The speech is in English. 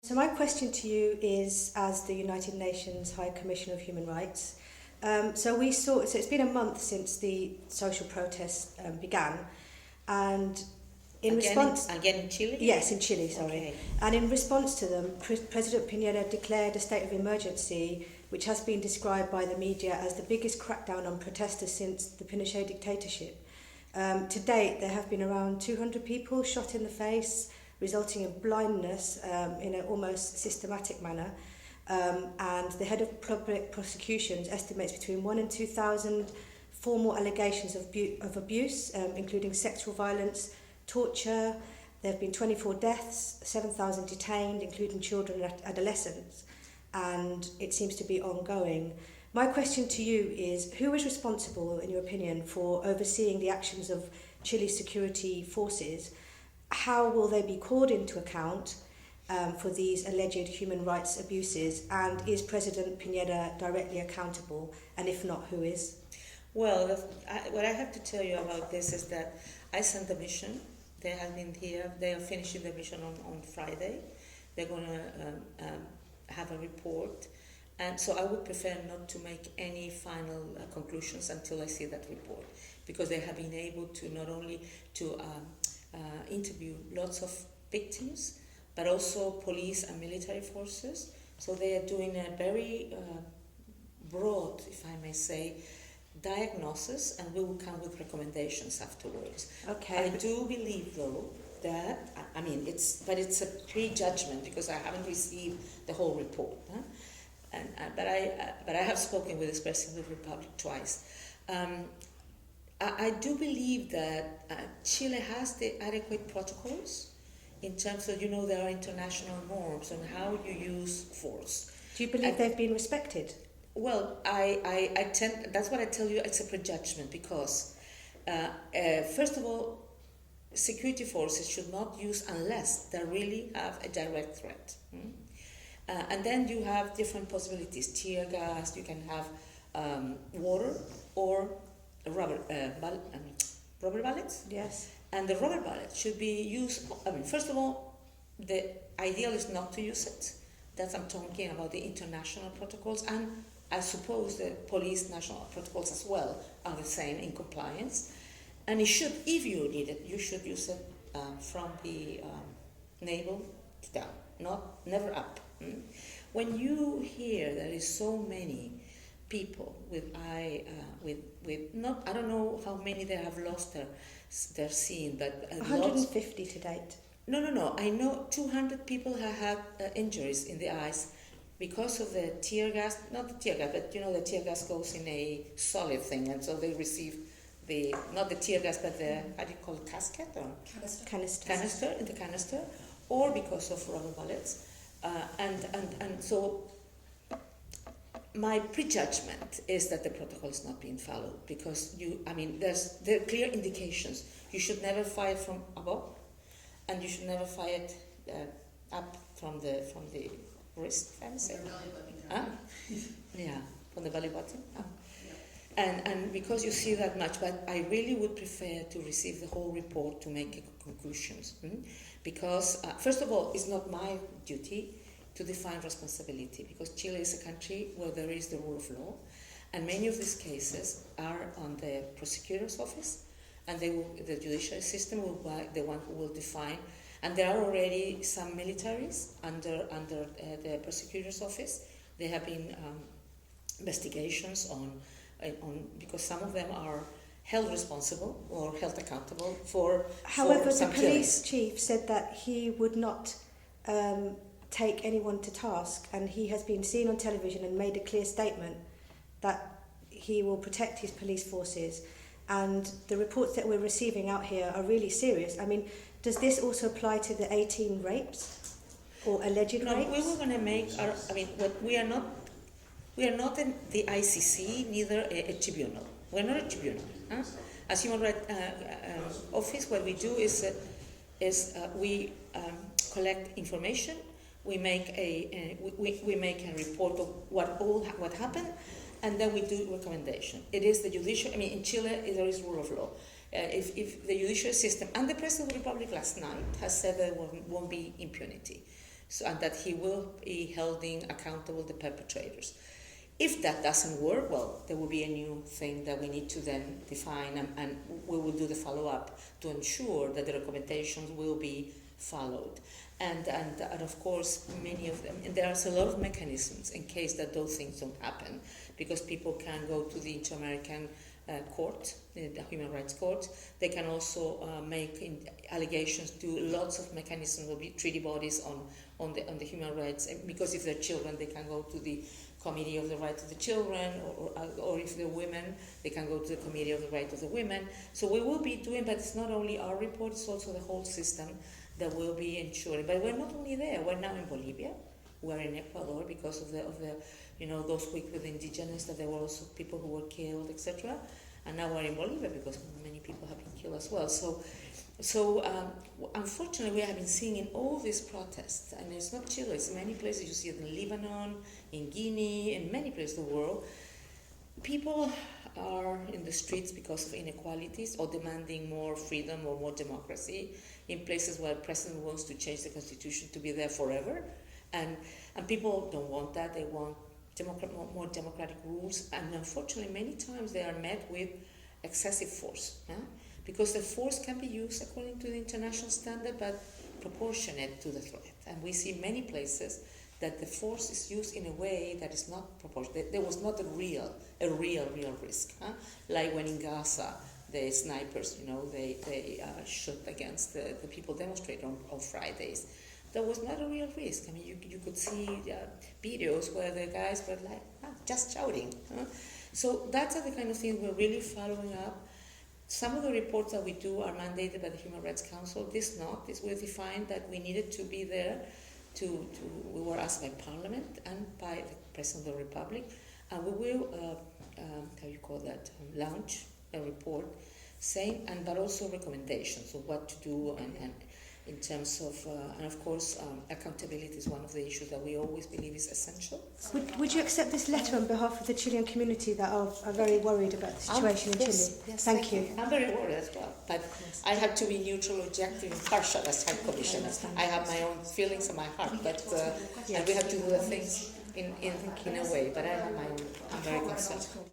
So my question to you is, as the United Nations High Commissioner of Human Rights, so it's been a month since the social protests began, and Again in Chile? Yes, in Chile, sorry. Okay. And in response to them, President Pinera declared a state of emergency, which has been described by the media as the biggest crackdown on protesters since the Pinochet dictatorship. To date, there have been around 200 people shot in the face, resulting in blindness in an almost systematic manner. And the head of public prosecutions estimates between 1,000 and 2,000 formal allegations of abuse, including sexual violence, torture. There have been 24 deaths, 7,000 detained, including children and adolescents, and it seems to be ongoing. My question to you is, who is responsible, in your opinion, for overseeing the actions of Chile's security forces? How will they be called into account for these alleged human rights abuses? And is President Pinera directly accountable? And if not, who is? Well, what I have to tell you about this is that I sent the mission. They have been here. They are finishing the mission on Friday. They're going to have a report. And so I would prefer not to make any final conclusions until I see that report, because they have been able to not only to interview lots of victims, but also police and military forces. So they are doing a very broad, if I may say, diagnosis, and we will come with recommendations afterwards. Okay. I do believe, though, that it's a prejudgment because I haven't received the whole report. Huh? But I have spoken with the President of the Republic twice. I do believe that Chile has the adequate protocols in terms of, there are international norms on how you use force. Do you believe they've been respected? Well, that's what I tell you, it's a prejudgment because, first of all, security forces should not use unless they really have a direct threat. And then you have different possibilities, tear gas, you can have water or rubber bullets. Yes. And the rubber bullet should be used, first of all, the ideal is not to use it. That's I'm talking about the international protocols, and I suppose the police national protocols as well are the same in compliance. And it should, if you need it, you should use it from the navel to down, never up. When you hear there is so many people I don't know how many they have lost their seeing, but 150 to date. No. I know 200 people have had injuries in the eyes because of the tear gas. Not the tear gas, but the tear gas goes in a solid thing, and so they receive not the tear gas, but the, how do you call it, casket or canister, or because of rubber bullets. And so my prejudgment is that the protocol is not being followed because there are clear indications. You should never fire from above, and you should never fire it up from the wrist. Yeah, from the belly button. And because you see that much, but I really would prefer to receive the whole report to make conclusions. Because, first of all, it's not my duty to define responsibility, because Chile is a country where there is the rule of law, and many of these cases are on the prosecutor's office, and the judicial system will be the one who will define. And there are already some militaries under the prosecutor's office. There have been investigations on because some of them are held responsible or held accountable for. However, the police chief said that he would not take anyone to task, and he has been seen on television and made a clear statement that he will protect his police forces. And the reports that we're receiving out here are really serious. Does this also apply to the 18 rapes or alleged rapes? We were going to make we are not in the ICC, neither a tribunal. We're not a tribunal. As Human Rights Office, what we do is we collect information. We make a report of what happened, and then we do recommendation. It is the judicial. In Chile, there is rule of law. If the judicial system and the President of the Republic last night has said there won't be impunity, and that he will be holding accountable the perpetrators. If that doesn't work, well, there will be a new thing that we need to then define, and we will do the follow-up to ensure that the recommendations will be followed. And of course, many of them, and there's a lot of mechanisms in case that those things don't happen, because people can go to the Inter-American Court, the Human Rights Court. They can also make allegations to lots of mechanisms of treaty bodies on the human rights. Because if they're children, they can go to the Committee of the Rights of the Children, or if they're women, they can go to the Committee of the Rights of the Women. So we will be doing, but it's not only our report, it's also the whole system that will be ensuring. But we're not only there, we're now in Bolivia, we're in Ecuador because of the those weeks with the indigenous, that there were also people who were killed, etc. And now we're in Bolivia because many people have been killed as well. So unfortunately, we have been seeing in all these protests, and it's not Chile, it's many places. You see it in Lebanon, in Guinea, in many places of the world. People are in the streets because of inequalities or demanding more freedom or more democracy in places where the president wants to change the constitution to be there forever. And people don't want that. They want more democratic rules. And unfortunately, many times they are met with excessive force. Because the force can be used according to the international standard, but proportionate to the threat. And we see many places that the force is used in a way that is not proportionate. There was not a real risk. Like when in Gaza, the snipers, they shot against the people demonstrating on Fridays. There was not a real risk. I mean, you could see videos where the guys were like, just shouting. So that's the kind of thing we're really following up. Some of the reports that we do are mandated by the Human Rights Council. This we defined that we needed to be there. We were asked by Parliament and by the President of the Republic, and we will, launch a report saying, but also recommendations of what to do and in terms of, and of course, accountability is one of the issues that we always believe is essential. Would you accept this letter on behalf of the Chilean community that are very worried about the situation in Chile? Yes, thank you. I'm very worried as well, but I have to be neutral, objective, impartial as High Commissioner. I have my own feelings in my heart, but and we have to do the things in a way, but I have my own, I'm very concerned.